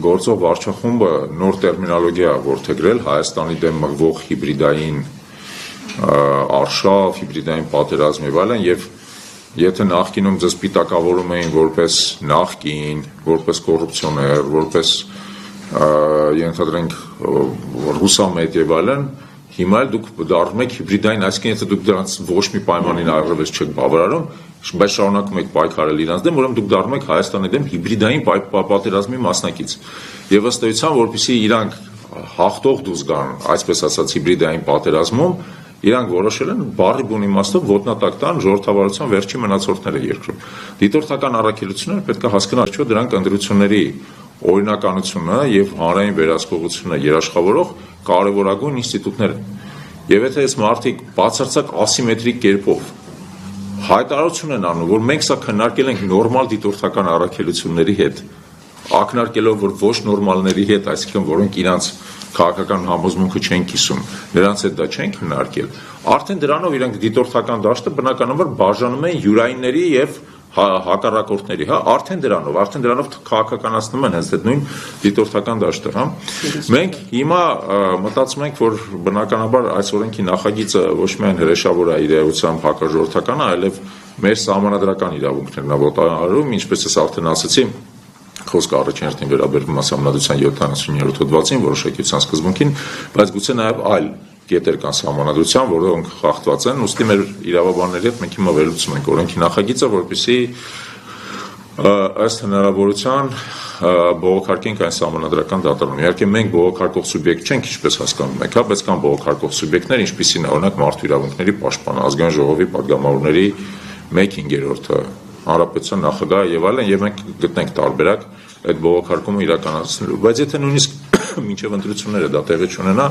գործող վարչախումբը նոր տերմինոլոգիա որդեգրել Հայաստանի դեմ մղվող հիբրիդային արշավ, հիբրիդային պատերազմ եւ այլն, եւ եթե նախկինում ձեզ պիտակավորում էին որպես նախկին, որպես կոռուպցիոներ, որպես ենթադրենք ռուսամետ եւ այլն, հիմա էլ դուք դառնում եք հիբրիդային, այսինքն եթե դուք դրանց ոչ մի պայմանին առավես չեք բավարարում, բայց շարունակում եք պայքարել իրանց դեմ, ուրեմն դուք դառնում եք Հայաստանի դեմ հիբրիդային պատերազմի մասնակից։ Եվ ըստ էության, որպեսզի իրանք հաղթող դուրս գան, այսպես ասած հիբրիդային պատերազմում, իրանք որոշել են բառի բուն իմաստով ոտնատակ տան ժողովրդավարության վերջին մնացորդները երկրում։ Դիտորդական առաքելությունները պետք է հասկանալ, չէ՞ դրանք ընտրությունների օրինականությունը եւ հանրային վերահսկողությունը երաշխավորող կարևորագույն ինստիտուտներ են։ Եվ եթե այս մարդիկ բացարձակ ասիմետրիկ կերպով հայտարարություն են անում, որ մենք սա քննարկել ենք նորմալ դիտորդական առաքելությունների հետ, ակնարկելով, որ ոչ նորմալների հետ, այսինքն որոնք իրանց քաղաքական համոզմունքը չեն կիսում, նրանց հետ դա չեն քննարկել, արդեն դրանով իրենք դիտորդական դաշտը բնականաբար բաժանում են յուրայինների եւ հակառակորդների, արդեն դրանով քաղաքականացնում են հենց այդ նույն դիտորդական դաշտը, Մենք հիմա մտածում ենք, որ բնականաբար այս օրենքի նախագիծը ոչ միայն հրեշավոր է իր էությամբ հակաժողովրդական, այլև մեր սահմանադրական իրավունքներն է ոտնահարում, ինչպես ես արդեն ասացի, խոսքը առաջին հերթին վերաբերվում է Սահմանադրության 70-րդ հոդվածին, որոշակիության սկզբունքին, բայց գուցե նաև այլ կետեր կան Սահմանադրության, որոնք խախտված են, ուստի մեր իրավաբանների հետ մենք հիմա վերլուծում ենք օրենքի նախագիծը, որպեսզի ըստ հնարավորության բողոքարկենք այն Սահմանադրական դատարանում։ Իհարկե մենք բողոքարկող սուբյեկտ չենք, ինչպես հասկանում եք, բայց կան բողոքարկող սուբյեկտներ, ինչպիսին է օրինակ Մարդու իրավունքների պաշտպանը, Ազգային ժողովի պատգամավորների 1/5-ը, Հանրապետության նախագահը եւ այլն, եւ մենք գտնենք տարբերակ այդ բողոքարկումը իրականացնելու։ Բայց եթե նույնիսկ մինչև ընտրությունները դա տեղի չունենա,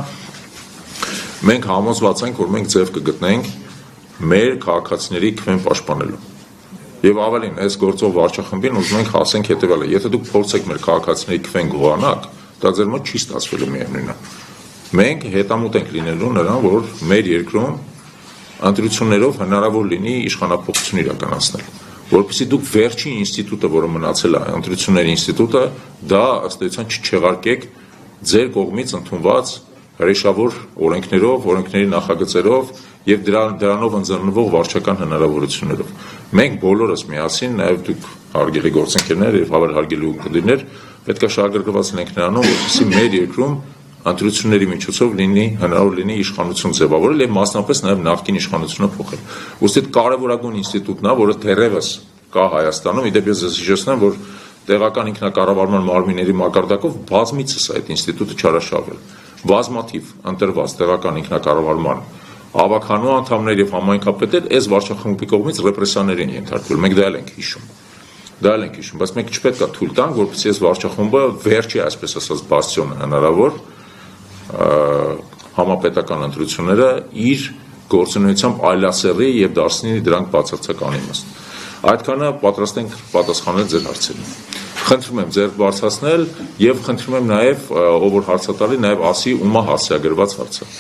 մենք համոզված ենք, որ մենք ձև կգտնենք մեր քաղաքացիների քվեն պաշտպանելու։ Եվ ավելին, այս գործող վարչախմբին ուզում ենք հասենք հետեւյալը, եթե դուք փորձեք մեր քաղաքացիների քվեն գողանաք, դա ձեր մոտ չի ստացվելու միևնույնն է։ Մենք հետամուտ ենք լինելու նրան, որ մեր երկրում ընտրություններով հնարավոր լինի իշխանափոխություն իրականացնել, որպեսզի դուք վերջին ինստիտուտը, որը մնացել է, ընտրությունների ինստիտուտը, դա ըստ էության չչեղարկեք ձեր կողմից ընդունված հրեշավոր օրենքներով, օրենքների նախագծերով եւ դրանով ընձեռնվող վարչական հնարավորություններով։ Մենք բոլորս միասին, նաեւ դուք հարգելի գործընկերներ եւ հավերհարգելի ուղդիրներ, պետք է շահագրգռված լինենք նրանով, որպեսզի մեր երկրում ընտրությունների միջոցով հնարավոր լինի իշխանություն ձևավորել եւ մասնապես նաեւ նախկին իշխանությունը փոխել։ Ուստի կարևորագույն ինստիտուտն է, որը դեռևս կա Հայաստանում, իդեպ ես հիշեցնեմ, որ տեղական ինքնակառավարման մարմինների մակարդակով բազմիցս այդ ինստիտուտը չարաշահվել։ Բազմաթիվ ընտրված տեղական ինքնակառավարման ավականու անդամներ եւ համայնքապետեր այս վարչախմբի կողմից ռեպրեսիաների են ենթարկվել։ Մենք դա ենք հիշում, բայց մենք չպետք է թույլ տանք, որպեսզի այս վարչախմբը վերջի, այսպես ասած, բաստիոնը հնարավոր համապետական ընտրությունները իր գործունեությամբ այլասեռի եւ դարձնի դրանք բացարձակ անիմաստ։ Այդքանը պատրաստ ենք պատասխանել ձեր հարցերին։ Խնդրում եմ ձեր բարձրացնել եւ խնդրում եմ նաեւ ով որ հարցատալի նաեւ ասի ումա հասցեագրված հարցը։